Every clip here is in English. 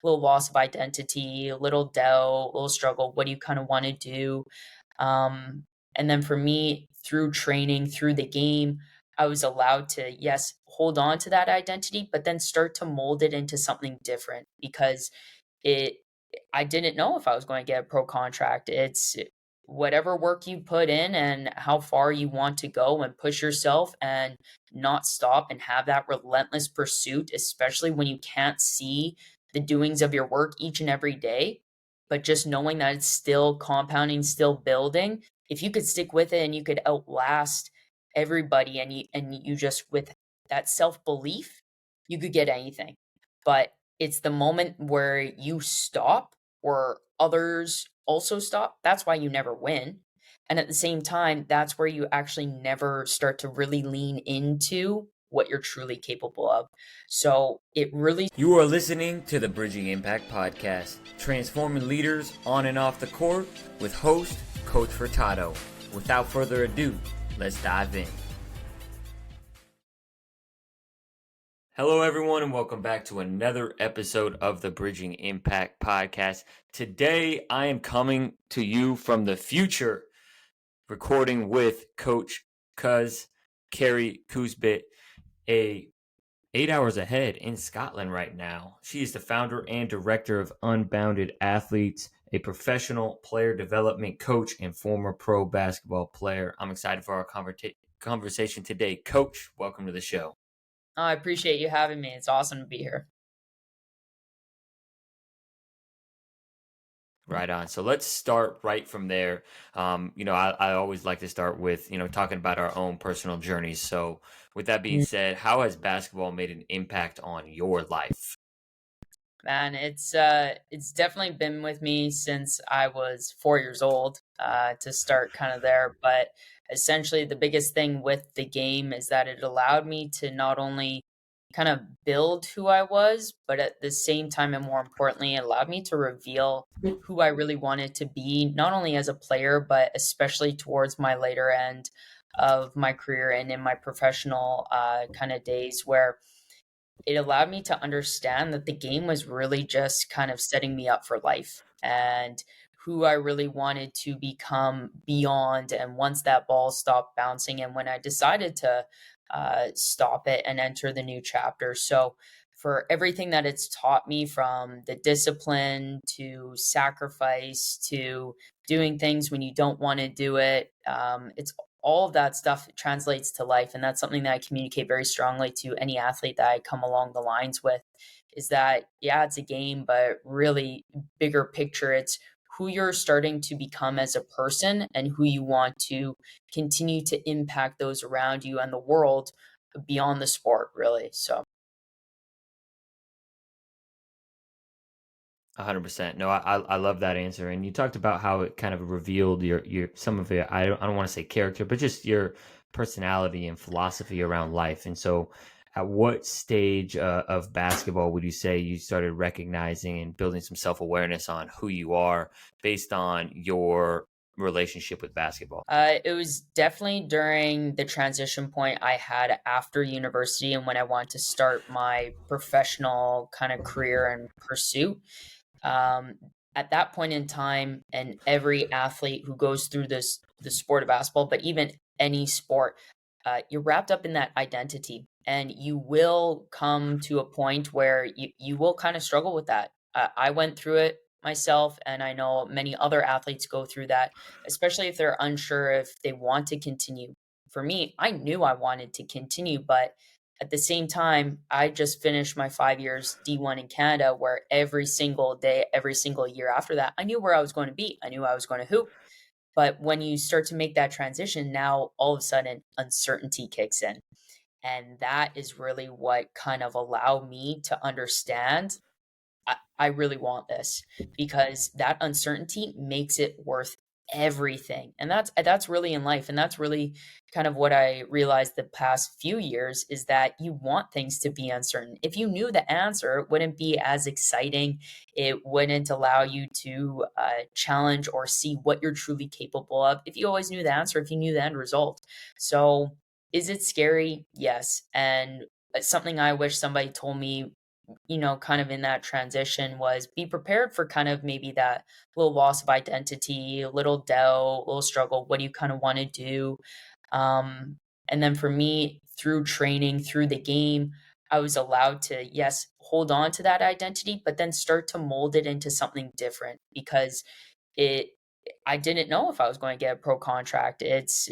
little loss of identity, a little doubt, a little struggle. What do you kind of want to do? Um, and then for me, through training, through the game, I was allowed to, yes, hold on to that identity, but then start to mold it into something different because it I didn't know if I was going to get a pro contract. It's whatever work you put in and how far you want to go and push yourself and not stop and have that relentless pursuit, especially when you can't see the doings of your work each and every day, but just knowing that it's still compounding, still building. If you could stick with it and you could outlast everybody and you just with that self-belief, you could get anything. But it's the moment where you stop or others also stop. That's why you never win. And at the same time, that's where you actually never start to really lean into what you're truly capable of. So it really You are listening to the Bridging Impact Podcast, transforming leaders on and off the court with host Coach Furtado. Without further ado, let's dive in. Hello, everyone, and welcome back to another episode of the Bridging Impact Podcast. Today, I am coming to you from the future, recording with Coach Kuzz, Kerri Kuzzbyt, 8 hours ahead in Scotland right now. She is the founder and director of Unbounded Athletes, a professional player development coach and former pro basketball player. I'm excited for our conversation today. Coach, welcome to the show. I appreciate you having me. It's awesome to be here. Right on. So let's start right from there. I always like to start with, talking about our own personal journeys. So with that being said, how has basketball made an impact on your life? Man, it's definitely been with me since I was 4 years old, to start kind of there. But essentially, the biggest thing with the game is that it allowed me to not only kind of build who I was, but at the same time, and more importantly, it allowed me to reveal who I really wanted to be, not only as a player, but especially towards my later end of my career and in my professional kind of days where it allowed me to understand that the game was really just kind of setting me up for life and who I really wanted to become beyond. And once that ball stopped bouncing, and when I decided to stop it and enter the new chapter. So, for everything that it's taught me from the discipline to sacrifice to doing things when you don't want to do it, it's all of that stuff translates to life. And that's something that I communicate very strongly to any athlete that I come along the lines with is that, yeah, it's a game, but really bigger picture, it's who you're starting to become as a person and who you want to continue to impact those around you and the world beyond the sport, really. So 100%. No, I love that answer. And you talked about how it kind of revealed your some of your, I don't want to say character, but just your personality and philosophy around life. And so at what stage of basketball would you say you started recognizing and building some self-awareness on who you are based on your relationship with basketball? it was definitely during the transition point I had after university and when I wanted to start my professional kind of career and pursuit. Um, at that point in time, and every athlete who goes through the sport of basketball, but even any sport, you're wrapped up in that identity, and you will come to a point where you will kind of struggle with that. I went through it myself, and I know many other athletes go through that, especially if they're unsure if they want to continue. For me, I knew I wanted to continue, but at the same time, I just finished my 5 years D1 in Canada, where every single day, every single year after that, I knew where I was going to be. I knew I was going to hoop. But when you start to make that transition, now all of a sudden uncertainty kicks in. And that is really what kind of allowed me to understand I really want this because that uncertainty makes it worth everything. And that's really in life. And that's really kind of what I realized the past few years is that you want things to be uncertain. If you knew the answer, it wouldn't be as exciting. It wouldn't allow you to challenge or see what you're truly capable of. If you always knew the answer, if you knew the end result. So is it scary? Yes. And it's something I wish somebody told me kind of in that transition was be prepared for kind of maybe that little loss of identity, a little doubt, a little struggle. What do you kind of want to do? Um, and then for me, through training, through the game, I was allowed to, yes, hold on to that identity, but then start to mold it into something different because it I didn't know if I was going to get a pro contract. It's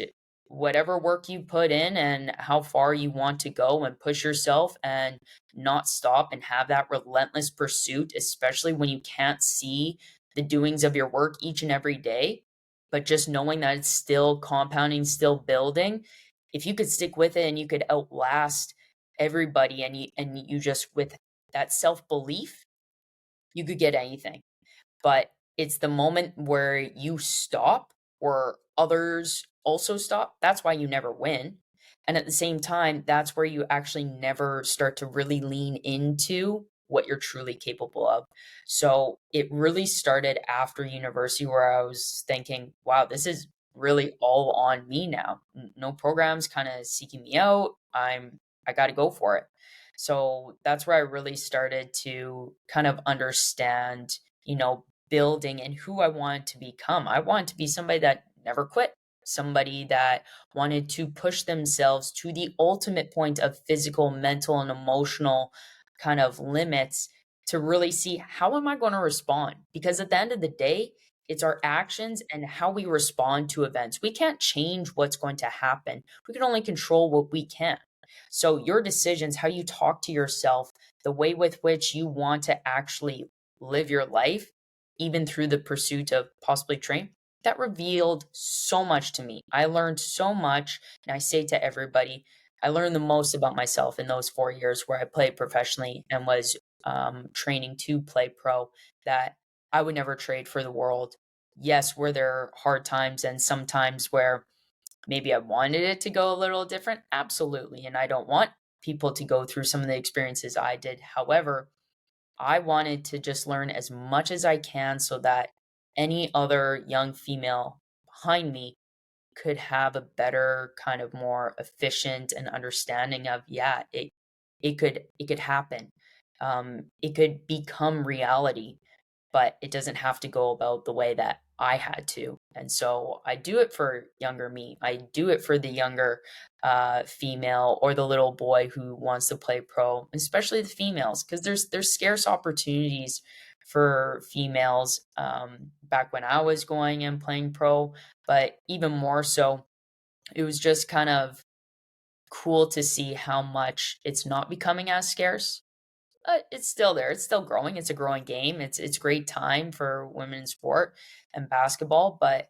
whatever work you put in and how far you want to go and push yourself and not stop and have that relentless pursuit, especially when you can't see the doings of your work each and every day, but just knowing that it's still compounding, still building. If you could stick with it and you could outlast everybody and you just with that self-belief, you could get anything. But it's the moment where you stop or others also stop. That's why you never win. And at the same time, that's where you actually never start to really lean into what you're truly capable of. So it really started after university where I was thinking, wow, this is really all on me now. No programs kind of seeking me out. I got to go for it. So that's where I really started to kind of understand, building and who I wanted to become. I wanted to be somebody that never quit, somebody that wanted to push themselves to the ultimate point of physical, mental, and emotional kind of limits to really see how am I going to respond? Because at the end of the day, it's our actions and how we respond to events. We can't change what's going to happen. We can only control what we can. So your decisions, how you talk to yourself, the way with which you want to actually live your life, even through the pursuit of possibly train, that revealed so much to me. I learned so much. And I say to everybody, I learned the most about myself in those 4 years where I played professionally and was training to play pro that I would never trade for the world. Yes, were there hard times and sometimes where maybe I wanted it to go a little different? Absolutely. And I don't want people to go through some of the experiences I did. However, I wanted to just learn as much as I can so that any other young female behind me could have a better kind of more efficient and understanding of yeah, it could happen. It could become reality, but it doesn't have to go about the way that I had to. And so I do it for younger me. I do it for the younger female or the little boy who wants to play pro, especially the females, because there's scarce opportunities for females back when I was going and playing pro, but even more so, it was just kind of cool to see how much it's not becoming as scarce. It's still there. It's still growing. It's a growing game. It's great time for women in sport and basketball. But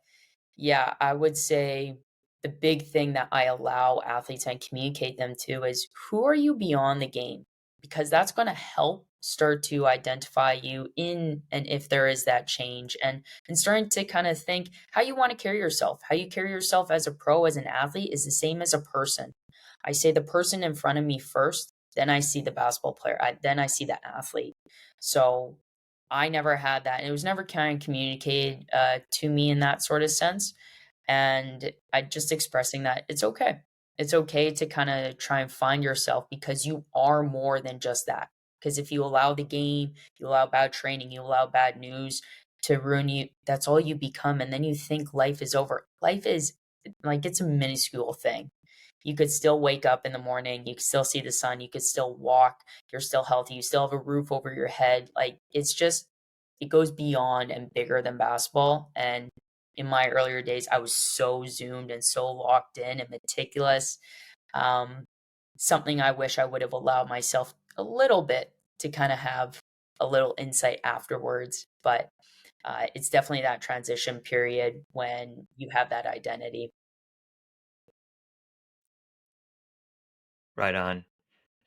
yeah, I would say the big thing that I allow athletes and communicate them to is who are you beyond the game? Because that's going to help start to identify you in and if there is that change and starting to kind of think how you want to carry yourself. How you carry yourself as a pro, as an athlete is the same as a person. I say the person in front of me first, then I see the basketball player. Then I see the athlete. So I never had that. It was never kind of communicated to me in that sort of sense. And I just expressing that it's okay. It's okay to kind of try and find yourself because you are more than just that. Because if you allow the game, you allow bad training, you allow bad news to ruin you, that's all you become. And then you think life is over. Life is like it's a minuscule thing. You could still wake up in the morning, you could still see the sun, you could still walk, you're still healthy, you still have a roof over your head. Like it's just it goes beyond and bigger than basketball. And in my earlier days, I was so zoomed and so locked in and meticulous. Um, Something I wish I would have allowed myself a little bit to kind of have a little insight afterwards. But it's definitely that transition period when you have that identity. Right on.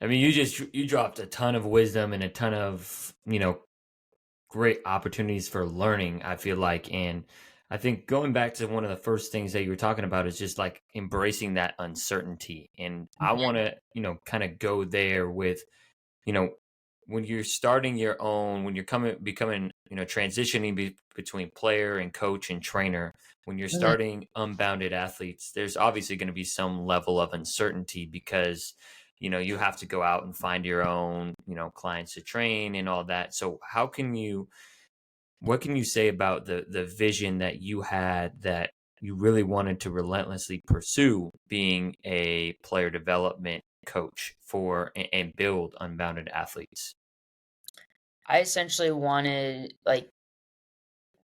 I mean, you dropped a ton of wisdom and a ton of, great opportunities for learning, I feel like. And I think going back to one of the first things that you were talking about is just like embracing that uncertainty. And I Mhm. want to, kind of go there with, you know, when you're starting your own, when you're becoming, transitioning between player and coach and trainer, when you're Mhm. starting Unbounded Athletes, there's obviously going to be some level of uncertainty because you have to go out and find your own, clients to train and all that. So what can you say about the vision that you had that you really wanted to relentlessly pursue being a player development coach for and build Unbounded Athletes? I essentially wanted, like,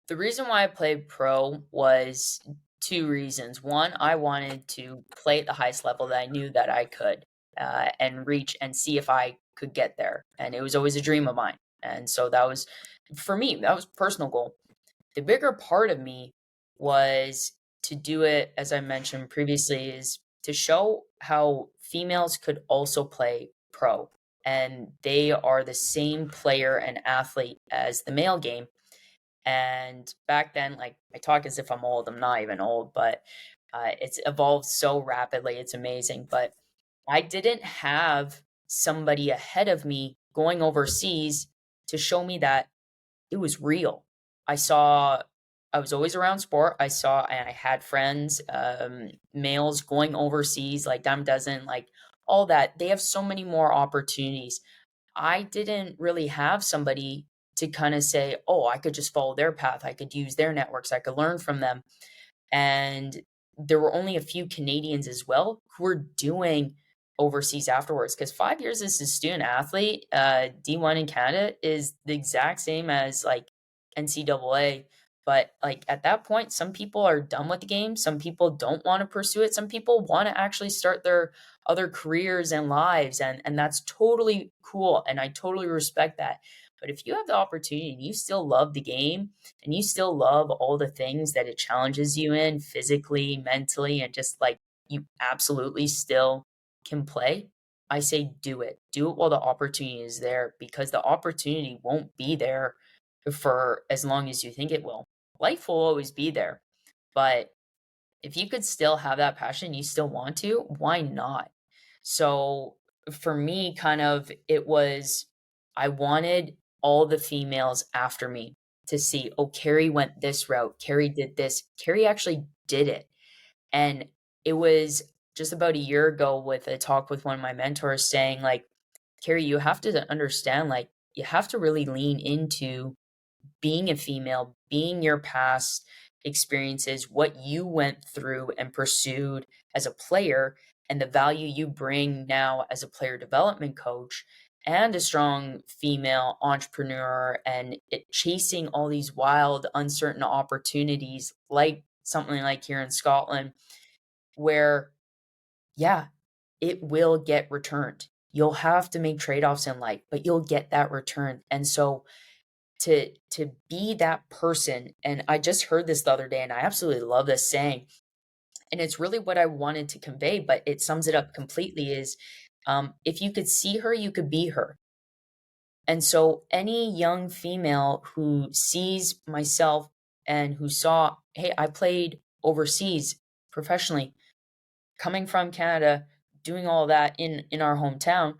the reason why I played pro was two reasons. One, I wanted to play at the highest level that I knew that I could, and reach and see if I could get there. And it was always a dream of mine. And so that was, for me, that was a personal goal. The bigger part of me was to do it, as I mentioned previously, is to show how females could also play pro. And they are the same player and athlete as the male game. And back then, like, I talk as if I'm old. I'm not even old, but it's evolved so rapidly. It's amazing. But I didn't have somebody ahead of me going overseas to show me that it was real. I saw, I was always around sport. I saw, and I had friends, males going overseas, like dime a dozen, like all that. They have so many more opportunities. I didn't really have somebody to kind of say, oh, I could just follow their path. I could use their networks. I could learn from them. And there were only a few Canadians as well who were doing overseas afterwards. Because 5 years as a student athlete, D1 in Canada is the exact same as like NCAA. But like at that point, some people are done with the game. Some people don't want to pursue it. Some people want to actually start their other careers and lives. And that's totally cool. And I totally respect that. But if you have the opportunity and you still love the game, and you still love all the things that it challenges you in physically, mentally, and just like you absolutely still can play, I say do it. Do it while the opportunity is there, because the opportunity won't be there for as long as you think it will. Life will always be there. But if you could still have that passion, you still want to, why not? So for me, kind of, it was, I wanted all the females after me to see, oh, Kerri went this route. Kerri did this. Kerri actually did it. And it was just about a year ago with a talk with one of my mentors saying, like, Kerri, you have to understand, like, you have to really lean into being a female, being your past experiences, what you went through and pursued as a player, and the value you bring now as a player development coach and a strong female entrepreneur, and chasing all these wild, uncertain opportunities, like something like here in Scotland, where, yeah, it will get returned. You'll have to make trade offs in life, but you'll get that return. And so, to be that person, and I just heard this the other day and I absolutely love this saying, and it's really what I wanted to convey, but it sums it up completely, is if you could see her, you could be her. And so any young female who sees myself and who saw, hey, I played overseas professionally, coming from Canada, doing all that in our hometown,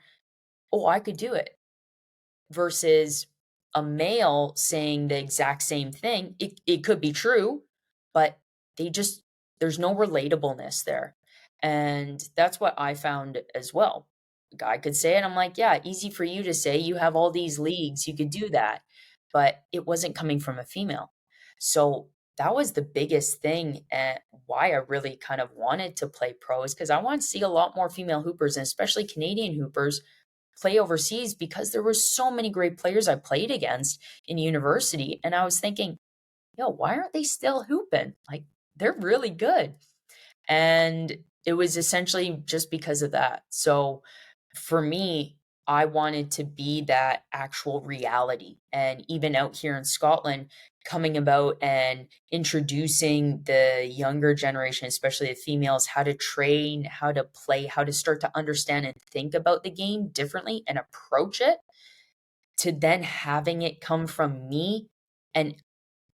oh, I could do it, versus a male saying the exact same thing. It could be true, but they just, there's no relatableness there. And that's what I found as well. A guy could say it. I'm like, yeah, easy for you to say. You have all these leagues, you could do that. But it wasn't coming from a female. So that was the biggest thing, and why I really kind of wanted to play pro, is because I want to see a lot more female hoopers, and especially Canadian hoopers, play overseas, because there were so many great players I played against in university. And I was thinking, yo, why aren't they still hooping? Like, they're really good. And it was essentially just because of that. So for me, I wanted to be that actual reality. And even out here in Scotland, coming about and introducing the younger generation, especially the females, how to train, how to play, how to start to understand and think about the game differently and approach it, to then having it come from me. And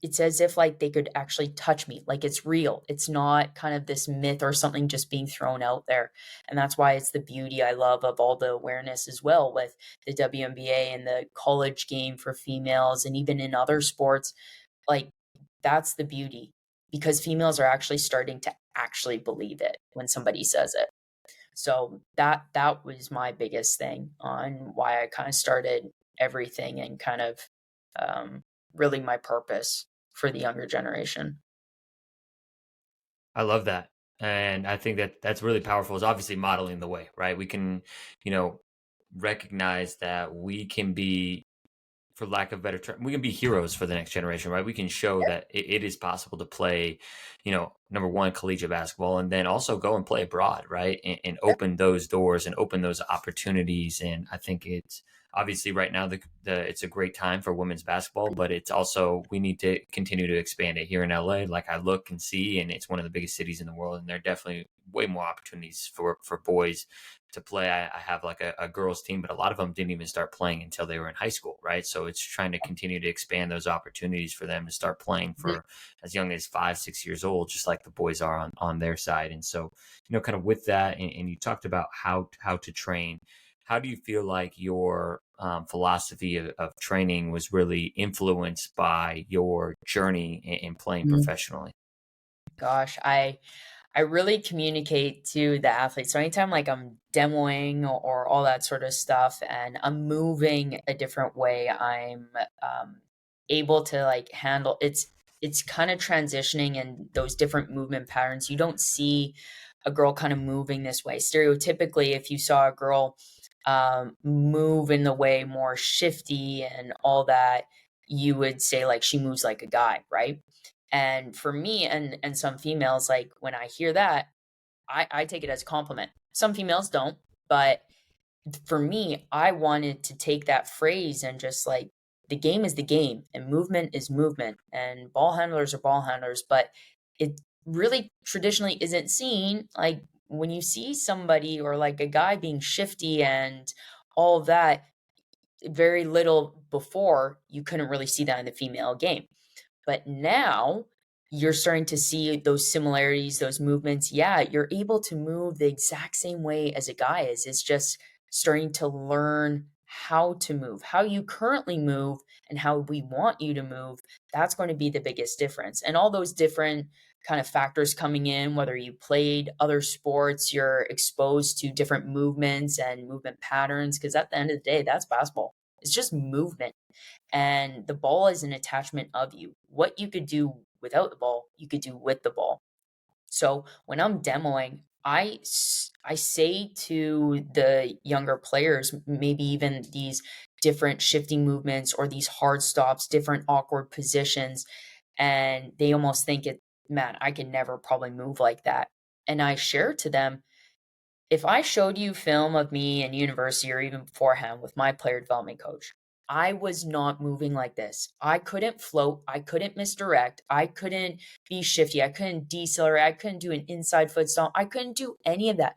it's as if like they could actually touch me, like it's real. It's not kind of this myth or something just being thrown out there. And that's why it's the beauty I love of all the awareness as well with the WNBA and the college game for females, and even in other sports. Like, that's the beauty, because females are actually starting to actually believe it when somebody says it. So that was my biggest thing on why I kind of started everything and kind of um, really my purpose for the younger generation. I love that. And I think that that's really powerful is obviously modeling the way, right? We can, you know, recognize that we can be, for lack of better term, we can be heroes for the next generation, right? We can show that it is possible to play, number one, collegiate basketball, and then also go and play abroad, right? And open those doors and open those opportunities. And I think it's obviously right now it's a great time for women's basketball, but it's also we need to continue to expand it here in LA. Like I look and see, and it's one of the biggest cities in the world, and there are definitely way more opportunities for boys to play. I have like a girls team, but a lot of them didn't even start playing until they were in high school, right? So it's trying to continue to expand those opportunities for them to start playing for as young as 5-6 years old, just like the boys are on their side. And so, kind of with that, and you talked about how to train. How do you feel like your philosophy of training was really influenced by your journey in playing Mhm. professionally? Gosh, I really communicate to the athletes. So anytime like I'm demoing or all that sort of stuff and I'm moving a different way, I'm able to like handle it's kind of transitioning in those different movement patterns. You don't see a girl kind of moving this way. Stereotypically, if you saw a girl move in the way more shifty and all that, you would say like she moves like a guy, right? And for me and some females, like when I hear that, I take it as a compliment. Some females don't, but for me, I wanted to take that phrase and just like the game is the game and movement is movement and ball handlers are ball handlers, but it really traditionally isn't seen like when you see somebody or like a guy being shifty and all of that very little before you couldn't really see that in the female game. But now you're starting to see those similarities, those movements. Yeah, you're able to move the exact same way as a guy is. It's just starting to learn how to move, how you currently move, and how we want you to move. That's going to be the biggest difference. And all those different kind of factors coming in, whether you played other sports, you're exposed to different movements and movement patterns, because at the end of the day, that's basketball. It's just movement and the ball is an attachment of you. What you could do without the ball, you could do with the ball. So when I'm demoing, I say to the younger players, maybe even these different shifting movements or these hard stops, different awkward positions, and they almost think it, man, I can never probably move like that. And I share to them, if I showed you film of me in university or even beforehand with my player development coach, I was not moving like this. I couldn't float. I couldn't misdirect. I couldn't be shifty. I couldn't decelerate. I couldn't do an inside foot stomp. I couldn't do any of that.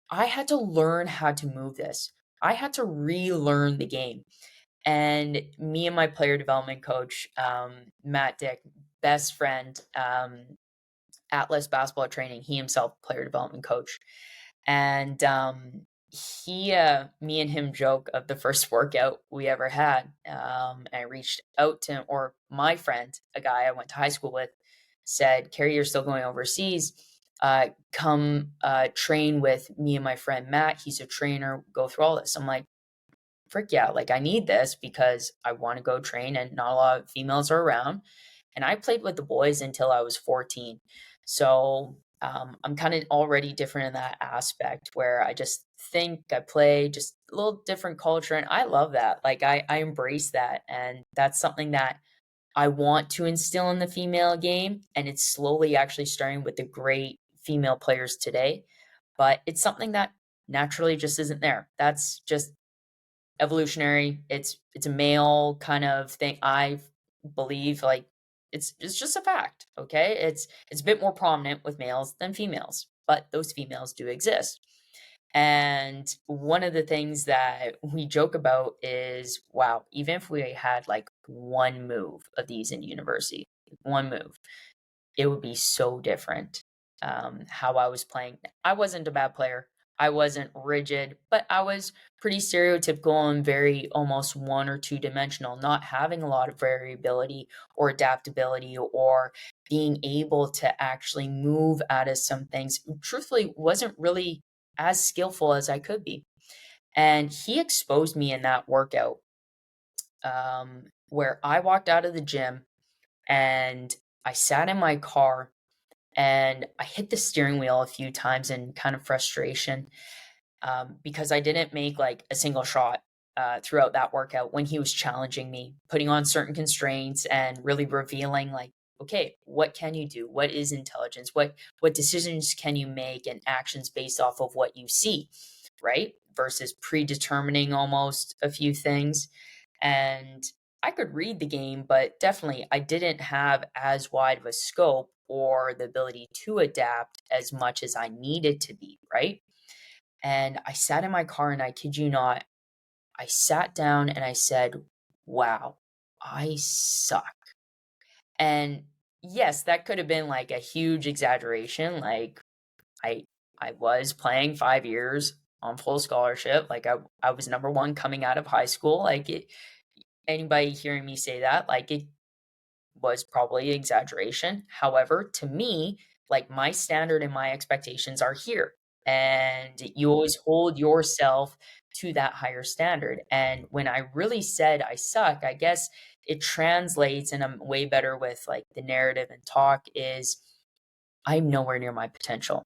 I had to learn how to move this. I had to relearn the game. And me and my player development coach, Matt Dick, best friend, Atlas basketball training, he himself player development coach. And me and him joke of the first workout we ever had. I reached out to him, or my friend, a guy I went to high school with, said, Kerri, you're still going overseas. Come train with me and my friend Matt. He's a trainer. Go through all this. I'm like, frick yeah, like I need this because I want to go train and not a lot of females are around. And I played with the boys until I was 14. So I'm kind of already different in that aspect where I just think I play just a little different culture. And I love that. Like I embrace that. And that's something that I want to instill in the female game. And it's slowly actually starting with the great female players today. But it's something that naturally just isn't there. That's just evolutionary. It's a male kind of thing. I believe like it's just a fact. Okay, it's a bit more prominent with males than females, but those females do exist. And one of the things that we joke about is, wow, even if we had like one move of these in university, one move, it would be so different. How I was playing. I wasn't a bad player. I wasn't rigid, but I was pretty stereotypical and very almost one or two dimensional, not having a lot of variability or adaptability or being able to actually move out of some things. Truthfully, wasn't really as skillful as I could be. And he exposed me in that workout, where I walked out of the gym and I sat in my car and I hit the steering wheel a few times in kind of frustration, because I didn't make like a single shot throughout that workout when he was challenging me, putting on certain constraints and really revealing like, okay, what can you do? What is intelligence? What decisions can you make and actions based off of what you see, right? Versus predetermining almost a few things. And I could read the game, but definitely I didn't have as wide of a scope or the ability to adapt as much as I needed to be, right? And I sat in my car and I kid you not, I sat down and I said, wow, I suck. And yes, that could have been like a huge exaggeration. Like I I was playing 5 years on full scholarship. Like I was number one coming out of high school. Anybody hearing me say that, like it was probably exaggeration. However, to me, like my standard and my expectations are here. And you always hold yourself to that higher standard. And when I really said I suck, I guess it translates, and I'm way better with like the narrative and talk is I'm nowhere near my potential.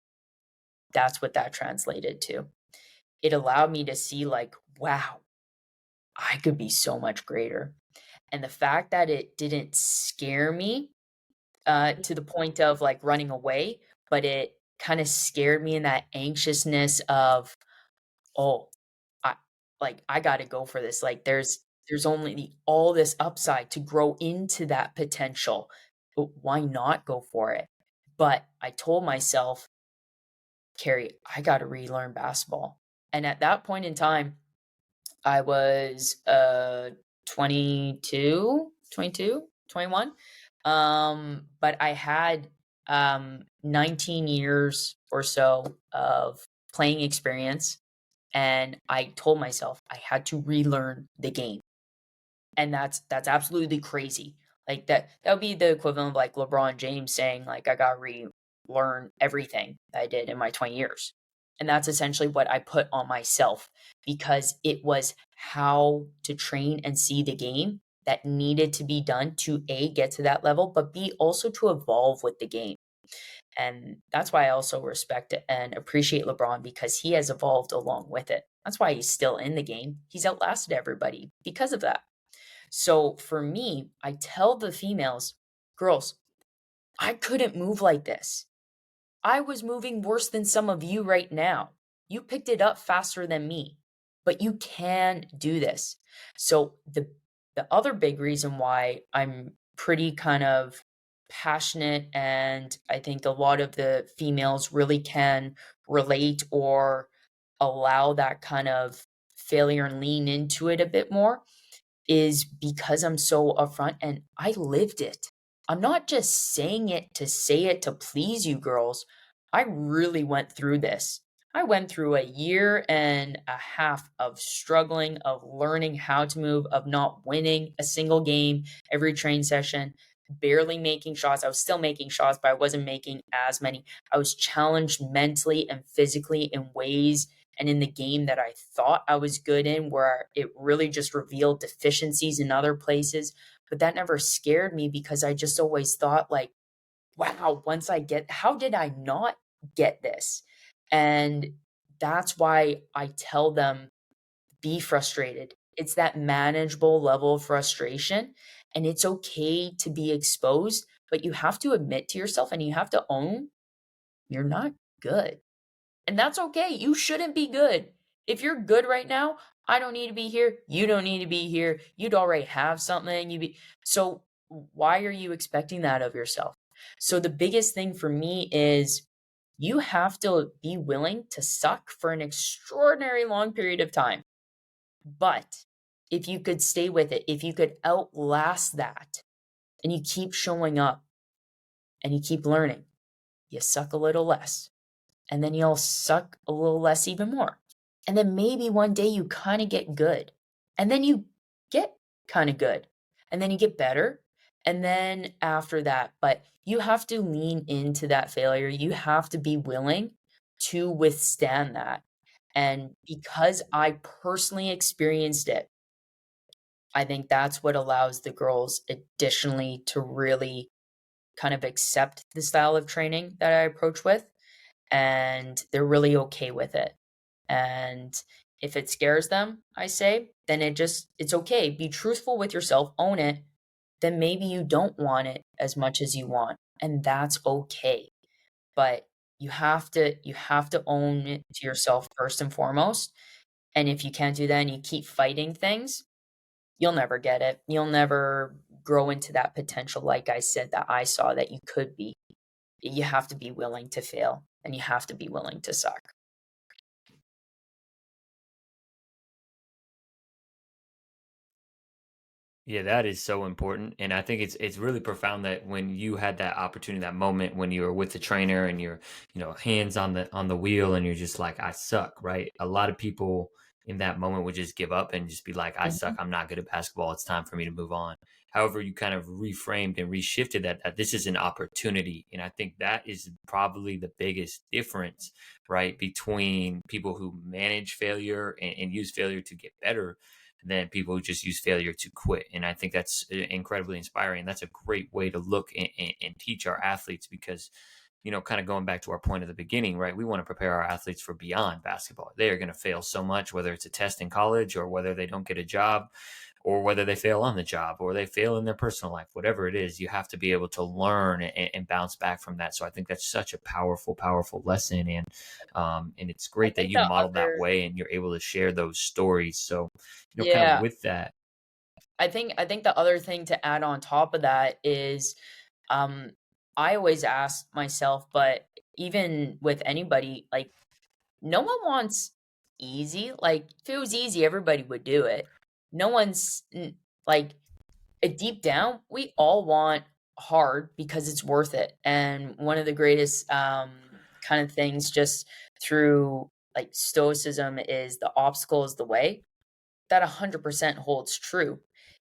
That's what that translated to. It allowed me to see like, wow, I could be so much greater. And the fact that it didn't scare me to the point of like running away, but it kind of scared me in that anxiousness of, oh, I I got to go for this. Like there's only all this upside to grow into that potential. But why not go for it? But I told myself, Kerri, I got to relearn basketball. And at that point in time, I was 22, 22, 21. But I had 19 years or so of playing experience, and I told myself I had to relearn the game. And that's absolutely crazy. Like that would be the equivalent of like LeBron James saying like I got to relearn everything that I did in my 20 years. And that's essentially what I put on myself because it was how to train and see the game that needed to be done to A, get to that level, but B, also to evolve with the game. And that's why I also respect and appreciate LeBron because he has evolved along with it. That's why he's still in the game. He's outlasted everybody because of that. So for me, I tell the females, girls, I couldn't move like this. I was moving worse than some of you right now. You picked it up faster than me, but you can do this. So the other big reason why I'm pretty kind of passionate, and I think a lot of the females really can relate or allow that kind of failure and lean into it a bit more is because I'm so upfront and I lived it. I'm not just saying it to say it to please you girls. I really went through this. I went through a year and a half of struggling, of learning how to move, of not winning a single game every train session, barely making shots. I was still making shots, but I wasn't making as many. I was challenged mentally and physically in ways and in the game that I thought I was good in, where it really just revealed deficiencies in other places. But that never scared me because I just always thought, like, wow, how did I not get this? And that's why I tell them, be frustrated. It's that manageable level of frustration. And it's okay to be exposed, but you have to admit to yourself and you have to own you're not good. And that's okay. You shouldn't be good. If you're good right now, I don't need to be here. You don't need to be here. You'd already have something. So why are you expecting that of yourself? So the biggest thing for me is you have to be willing to suck for an extraordinary long period of time. But if you could stay with it, if you could outlast that and you keep showing up and you keep learning, you suck a little less and then you'll suck a little less even more. And then maybe one day you kind of get good. And then you get kind of good. And then you get better. And then after that, but you have to lean into that failure. You have to be willing to withstand that. And because I personally experienced it, I think that's what allows the girls additionally to really kind of accept the style of training that I approach with, and they're really okay with it. And if it scares them, I say, then it's okay. Be truthful with yourself, own it. Then maybe you don't want it as much as you want, and that's okay. But you have to own it to yourself first and foremost. And if you can't do that and you keep fighting things, you'll never get it. You'll never grow into that potential, like I said, that I saw that you could be. You have to be willing to fail and you have to be willing to suck. Yeah, that is so important, and I think it's really profound that when you had that opportunity, that moment when you were with the trainer and you're, hands on the wheel, and you're just like, I suck, right? A lot of people in that moment would just give up and just be like, I suck, Mhm. I'm not good at basketball. It's time for me to move on. However, you kind of reframed and reshifted that this is an opportunity, and I think that is probably the biggest difference, right, between people who manage failure and use failure to get better than people who just use failure to quit. And I think that's incredibly inspiring. That's a great way to look and teach our athletes because, kind of going back to our point at the beginning, right? We want to prepare our athletes for beyond basketball. They are going to fail so much, whether it's a test in college or whether they don't get a job or whether they fail on the job or they fail in their personal life, whatever it is, you have to be able to learn and bounce back from that. So I think that's such a powerful, powerful lesson. And it's I great that think you the modeled that other way and you're able to share those stories. So, kind of Yeah, with that, I think the other thing to add on top of that is, um, I always ask myself, but even with anybody, like, no one wants easy. Like, if it was easy, everybody would do it. No one's like, deep down, we all want hard because it's worth it. And one of the greatest kind of things just through like stoicism is the obstacle is the way. That 100% holds true.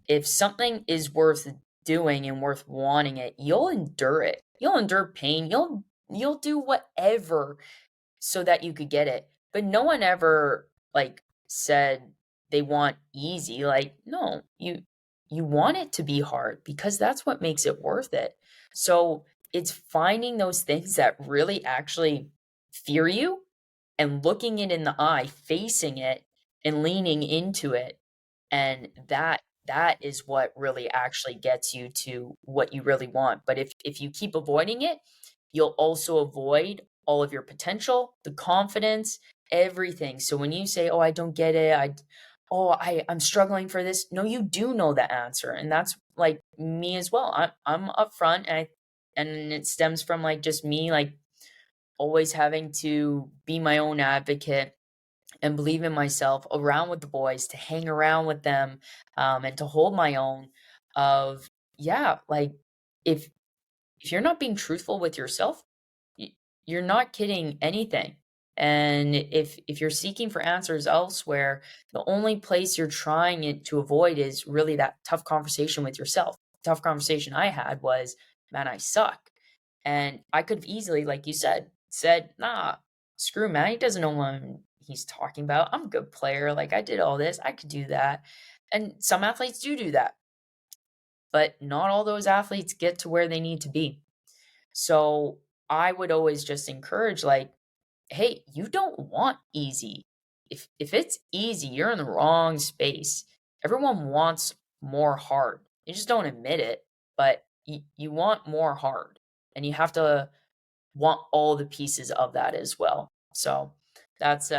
If something is worth doing and worth wanting it, you'll endure it. You'll endure pain. You'll do whatever so that you could get it. But no one ever like said they want easy. Like, no, you want it to be hard because that's what makes it worth it. So it's finding those things that really actually fear you and looking it in the eye, facing it and leaning into it. And that is what really actually gets you to what you really want. But if you keep avoiding it, you'll also avoid all of your potential, the confidence, everything. So when you say, "Oh, I don't get it. I'm struggling for this." No, you do know the answer. And that's like me as well. I'm upfront and it stems from like just me like always having to be my own advocate and believe in myself around with the boys, to hang around with them, and to hold my own of, yeah, like if if you're not being truthful with yourself, you're not kidding anything. And if you're seeking for answers elsewhere, the only place you're trying it to avoid is really that tough conversation with yourself. Tough conversation I had was, man, I suck. And I could have easily, like you said, nah, screw man, he doesn't know what he's talking about. I'm a good player. Like I did all this, I could do that. And some athletes do that, but not all those athletes get to where they need to be. So I would always just encourage, like, hey, you don't want easy. If it's easy, you're in the wrong space. Everyone wants more hard. You just don't admit it, but you want more hard, and you have to want all the pieces of that as well. So that's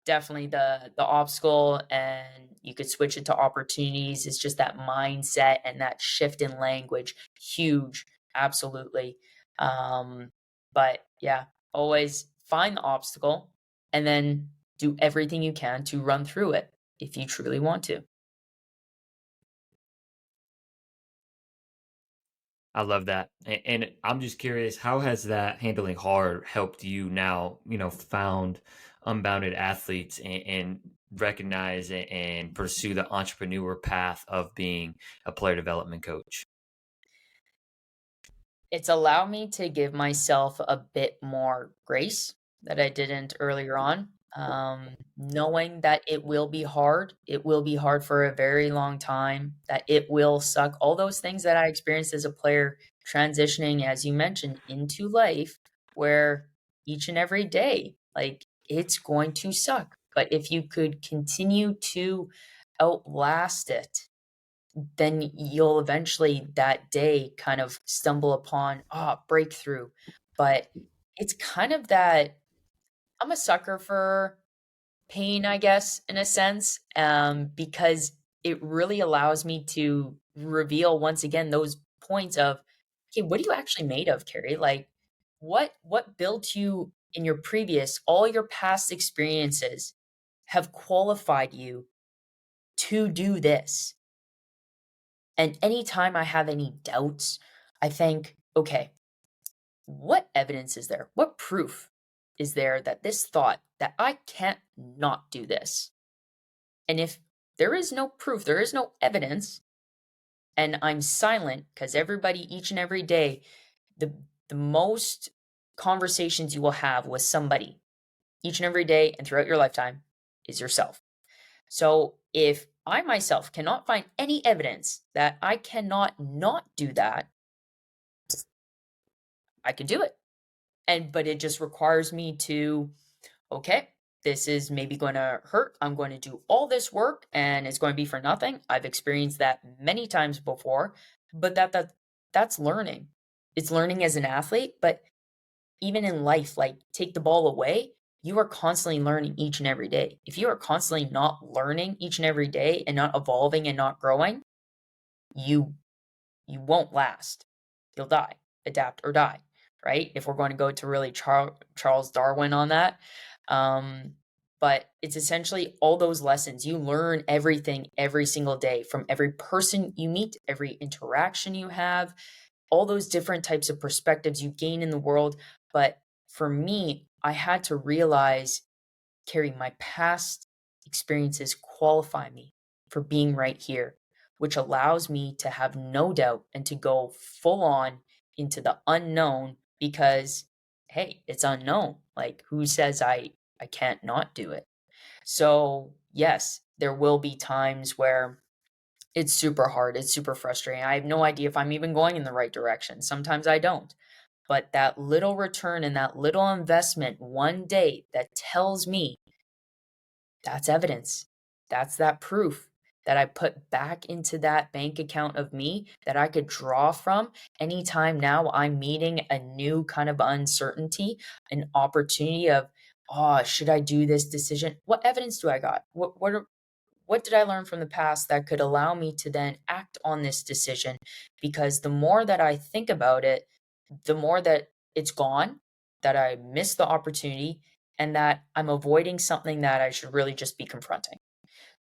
definitely the obstacle, and you could switch it to opportunities. It's just that mindset and that shift in language. Huge, absolutely. Um, but yeah, always find the obstacle and then do everything you can to run through it if you truly want to. I love that. And I'm just curious, how has that handling hard helped you now, found Unbounded Athletes and recognize and pursue the entrepreneur path of being a player development coach? It's allowed me to give myself a bit more grace that I didn't earlier on. Knowing that it will be hard for a very long time, that it will suck. All those things that I experienced as a player, transitioning, as you mentioned, into life, where each and every day, like it's going to suck. But if you could continue to outlast it, then you'll eventually that day kind of stumble upon breakthrough. But it's kind of that I'm a sucker for pain, I guess, in a sense, because it really allows me to reveal once again those points of, okay, what are you actually made of, Kerri? Like, what built you in your previous, all your past experiences have qualified you to do this. And anytime I have any doubts, I think, okay, what evidence is there? What proof is there that this thought that I can't not do this? And if there is no proof, there is no evidence, and I'm silent because everybody, each and every day, the the most conversations you will have with somebody each and every day and throughout your lifetime is yourself. So if I myself cannot find any evidence that I cannot not do that, I can do it. But it just requires me to, okay, this is maybe going to hurt. I'm going to do all this work and it's going to be for nothing. I've experienced that many times before, but that's learning. It's learning as an athlete, but even in life, like take the ball away, you are constantly learning each and every day. If you are constantly not learning each and every day and not evolving and not growing, you you won't last. You'll die, adapt or die, right? If we're going to go to really Charles Darwin on that. Um, but it's essentially all those lessons. You learn everything every single day from every person you meet, every interaction you have, all those different types of perspectives you gain in the world. But for me, I had to realize, Kerri, my past experiences qualify me for being right here, which allows me to have no doubt and to go full on into the unknown because, hey, it's unknown. Like, who says I can't not do it? So, yes, there will be times where it's super hard. It's super frustrating. I have no idea if I'm even going in the right direction. Sometimes I don't. But that little return and that little investment one day that tells me that's evidence. That's that proof that I put back into that bank account of me that I could draw from anytime now I'm meeting a new kind of uncertainty, an opportunity of, oh, should I do this decision? What evidence do I got? What did I learn from the past that could allow me to then act on this decision? Because the more that I think about it, the more that it's gone, that I miss the opportunity, and that I'm avoiding something that I should really just be confronting.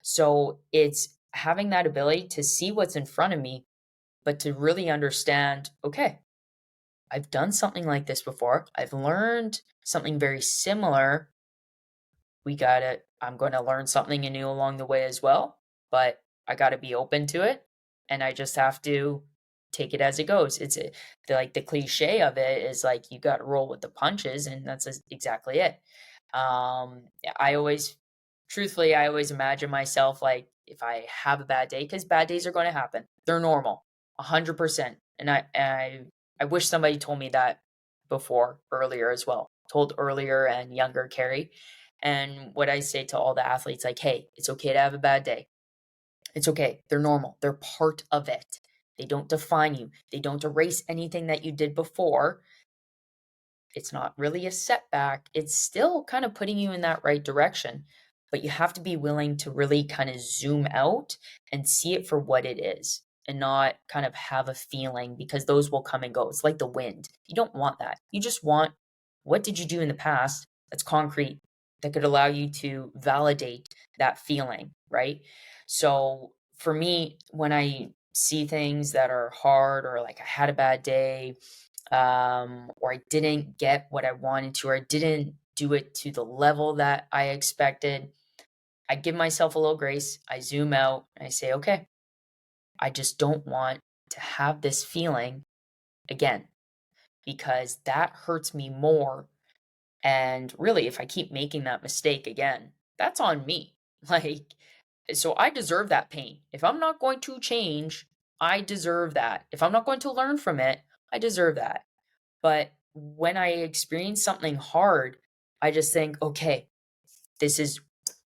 So it's having that ability to see what's in front of me, but to really understand, okay, I've done something like this before. I've learned something very similar. I'm going to learn something new along the way as well, but I got to be open to it. And I just have to take it as it goes. Like the cliche of it is like, you got to roll with the punches. And that's exactly it. I always, truthfully, I always imagine myself like if I have a bad day, because bad days are going to happen. They're normal, 100%. And I wish somebody told me that before, earlier as well. Told earlier and younger Kerri. And what I say to all the athletes, like, hey, it's okay to have a bad day. It's okay. They're normal. They're part of it. They don't define you. They don't erase anything that you did before. It's not really a setback. It's still kind of putting you in that right direction. But you have to be willing to really kind of zoom out and see it for what it is and not kind of have a feeling because those will come and go. It's like the wind. You don't want that. You just want what did you do in the past that's concrete that could allow you to validate that feeling, right? So for me, when I see things that are hard or like I had a bad day, or I didn't get what I wanted to, or I didn't do it to the level that I expected, I give myself a little grace. I zoom out and I say, okay, I just don't want to have this feeling again because that hurts me more And really, if I keep making that mistake again, that's on me. Like, so I deserve that pain. If I'm not going to change, I deserve that. If I'm not going to learn from it, I deserve that. But when I experience something hard, I just think, okay, this is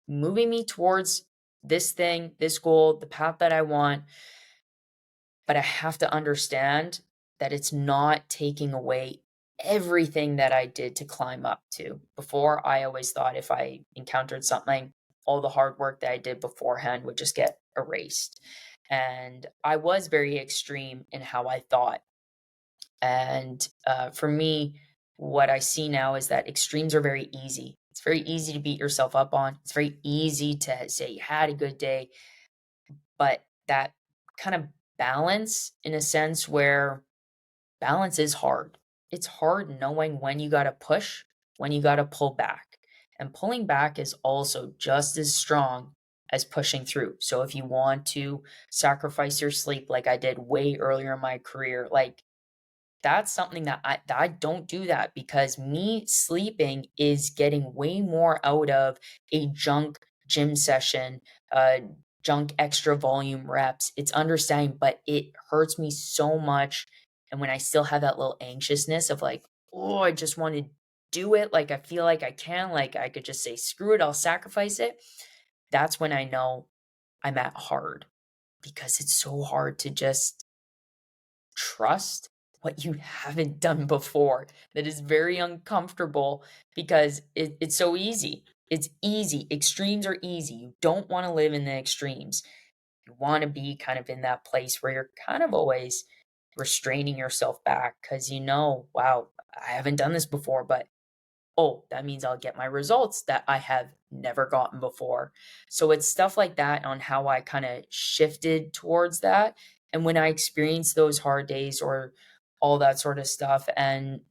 moving me towards this thing, this goal, the path that I want. But I have to understand that it's not taking away everything that I did to climb up to. Before, I always thought if I encountered something, all the hard work that I did beforehand would just get erased. And I was very extreme in how I thought. And for me, what I see now is that extremes are very easy. It's very easy to beat yourself up on. It's very easy to say you had a good day, but that kind of balance, in a sense where balance is hard. It's hard knowing when you got to push, when you got to pull back. And pulling back is also just as strong as pushing through. So if you want to sacrifice your sleep like I did way earlier in my career, like that's something that I don't do that, because me sleeping is getting way more out of a junk gym session, uh, junk extra volume reps. It's understanding, but it hurts me so much. And when I still have that little anxiousness of like, oh, I just want to do it. Like I feel like I can, like I could just say, screw it, I'll sacrifice it. That's when I know I'm at hard, because it's so hard to just trust what you haven't done before. That is very uncomfortable, because it's so easy. It's easy. Extremes are easy. You don't want to live in the extremes. You want to be kind of in that place where you're kind of always restraining yourself back, because wow, I haven't done this before, but oh, that means I'll get my results that I have never gotten before. So it's stuff like that on how I kind of shifted towards that. And when I experience those hard days or all that sort of stuff, and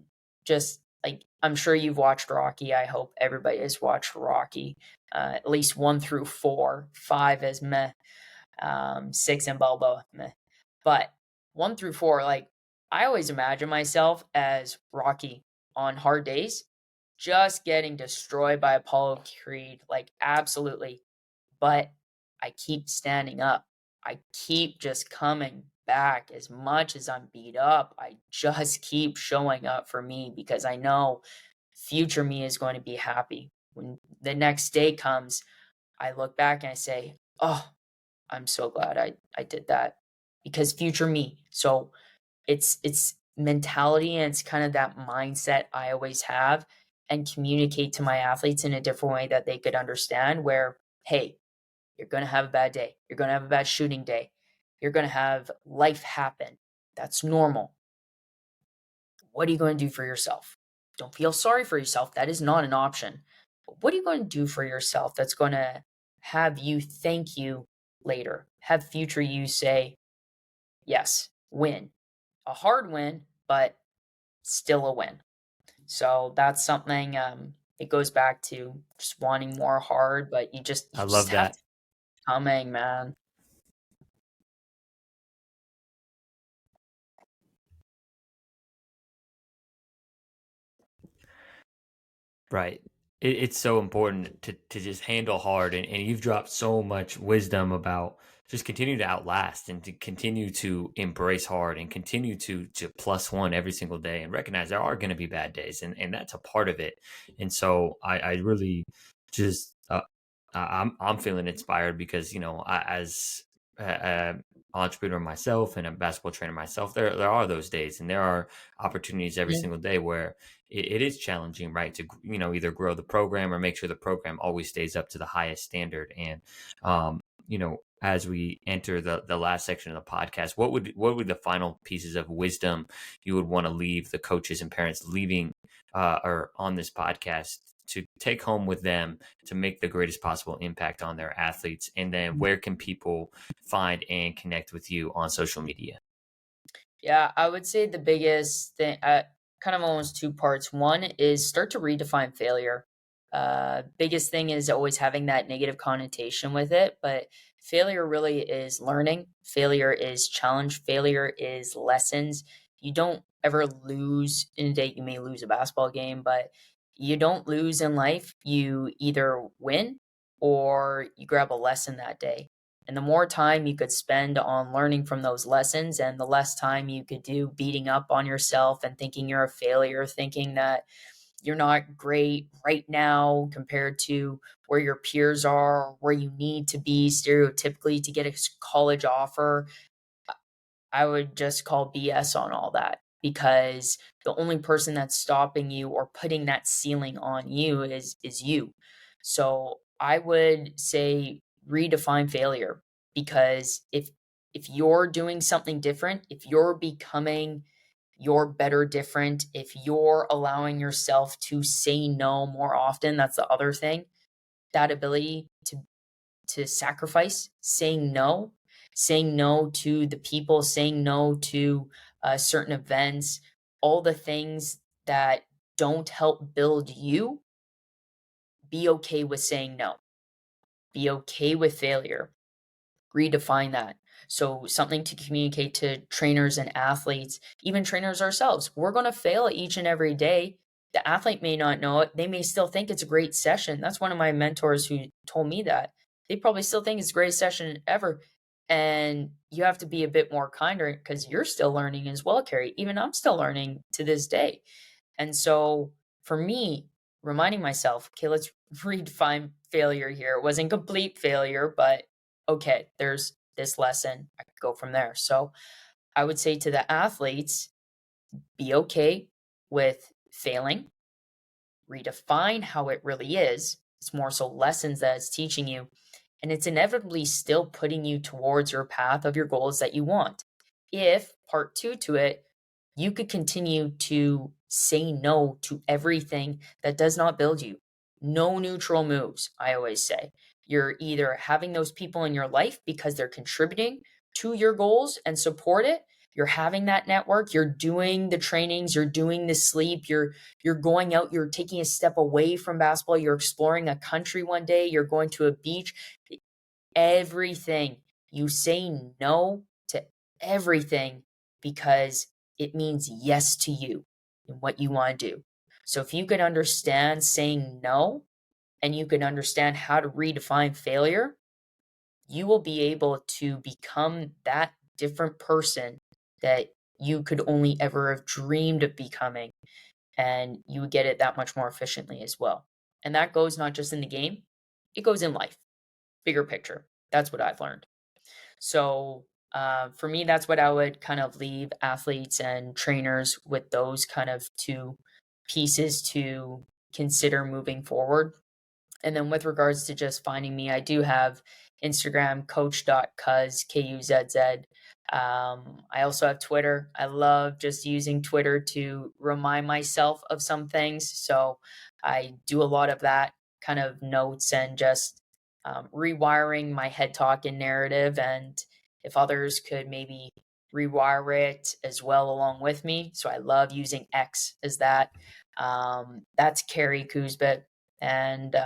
just like, I'm sure you've watched Rocky. I hope everybody has watched Rocky, at least 1 through 4. 5 is meh, 6 and Balboa, meh. But 1 through 4, like, I always imagine myself as Rocky on hard days, just getting destroyed by Apollo Creed, like, absolutely. But I keep standing up. I keep just coming back as much as I'm beat up. I just keep showing up for me, because I know future me is going to be happy. When the next day comes, I look back and I say, oh, I'm so glad I did that, because future me. So it's mentality, and it's kind of that mindset I always have, and communicate to my athletes in a different way that they could understand, where, hey, you're going to have a bad day. You're going to have a bad shooting day. You're going to have life happen. That's normal. What are you going to do for yourself? Don't feel sorry for yourself. That is not an option. But what are you going to do for yourself that's going to have you thank you later? Have future you say, yes, win. A hard win, but still a win. So that's something, it goes back to just wanting more hard, but you I just love have that. to keep coming, man. Right. It's so important to just handle hard, and you've dropped so much wisdom about just continue to outlast and to continue to embrace hard and continue to plus one every single day and recognize there are going to be bad days, and that's a part of it. And so I really just I'm feeling inspired because as an entrepreneur myself and a basketball trainer myself, there are those days, and there are opportunities every Mhm. single day where it is challenging, right? To either grow the program or make sure the program always stays up to the highest standard. And as we enter the last section of the podcast, what would the final pieces of wisdom you would want to leave the coaches and parents leaving or on this podcast to take home with them to make the greatest possible impact on their athletes? And then where can people find and connect with you on social media? Yeah, I would say the biggest thing, kind of almost two parts. One is start to redefine failure. Biggest thing is always having that negative connotation with it, but failure really is learning. Failure is challenge. Failure is lessons. You don't ever lose in a day. You may lose a basketball game, but You don't lose in life. You either win or you grab a lesson that day. And the more time you could spend on learning from those lessons and the less time you could do beating up on yourself and thinking you're a failure, thinking that you're not great right now compared to where your peers are, where you need to be stereotypically to get a college offer, I would just call BS on all that, because the only person that's stopping you or putting that ceiling on you is you. So I would say redefine failure, because if you're doing something different, if you're becoming your better different, if you're allowing yourself to say no more often, that's the other thing. That ability to sacrifice, saying no to the people, saying no to certain events, all the things that don't help build you. Be okay with saying no. Be okay with failure. Redefine that. So, something to communicate to trainers and athletes, even trainers ourselves. We're going to fail each and every day. The athlete may not know it. They may still think it's a great session. That's one of my mentors who told me that. They probably still think it's a great session ever. And you have to be a bit more kinder, because you're still learning as well, Kerri. Even I'm still learning to this day. And so for me, reminding myself, okay, let's redefine failure here. It wasn't complete failure, but okay, there's this lesson. I could go from there. So I would say to the athletes, be okay with failing, redefine how it really is. It's more so lessons that it's teaching you. And it's inevitably still putting you towards your path of your goals that you want. If part two to it, you could continue to say no to everything that does not build you. No neutral moves, I always say. You're either having those people in your life because they're contributing to your goals and support it. You're having that network, you're doing the trainings, you're doing the sleep, you're going out, you're taking a step away from basketball, you're exploring a country one day, you're going to a beach. Everything. You say no to everything because it means yes to you and what you want to do. So if you can understand saying no, and you can understand how to redefine failure, you will be able to become that different person that you could only ever have dreamed of becoming. And you would get it that much more efficiently as well. And that goes not just in the game, it goes in life. Bigger picture. That's what I've learned. So for me, that's what I would kind of leave athletes and trainers with, those kind of two pieces to consider moving forward. And then with regards to just finding me, I do have Instagram, coach.kuzz, Kuzz. I also have Twitter. I love just using Twitter to remind myself of some things. So I do a lot of that kind of notes and just rewiring my head talk and narrative. And if others could maybe rewire it as well along with me. So I love using X as that. That's Kerri Kuzzbyt. And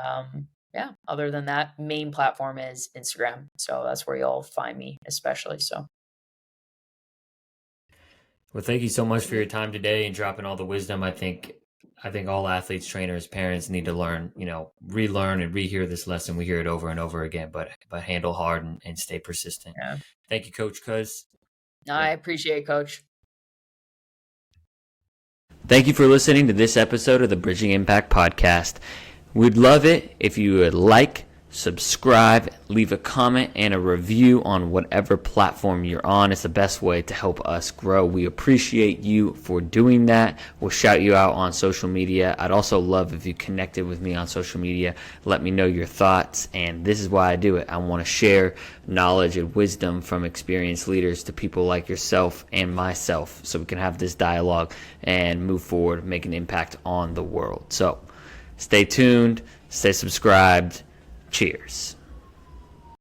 yeah, other than that, main platform is Instagram. So that's where you'll find me, especially. So. Well, thank you so much for your time today and dropping all the wisdom. I think all athletes, trainers, parents need to learn, relearn and rehear this lesson. We hear it over and over again, but handle hard and stay persistent. Yeah. Thank you, Coach Kuzz. No, I appreciate it, Coach. Thank you for listening to this episode of the Bridging Impact Podcast. We'd love it if you would like, subscribe, leave a comment and a review on whatever platform you're on. It's the best way to help us grow. We appreciate you for doing that. We'll shout you out on social media. I'd also love if you connected with me on social media. Let me know your thoughts. And this is why I do it. I want to share knowledge and wisdom from experienced leaders to people like yourself and myself, so we can have this dialogue and move forward, make an impact on the world. So stay tuned, stay subscribed. Cheers.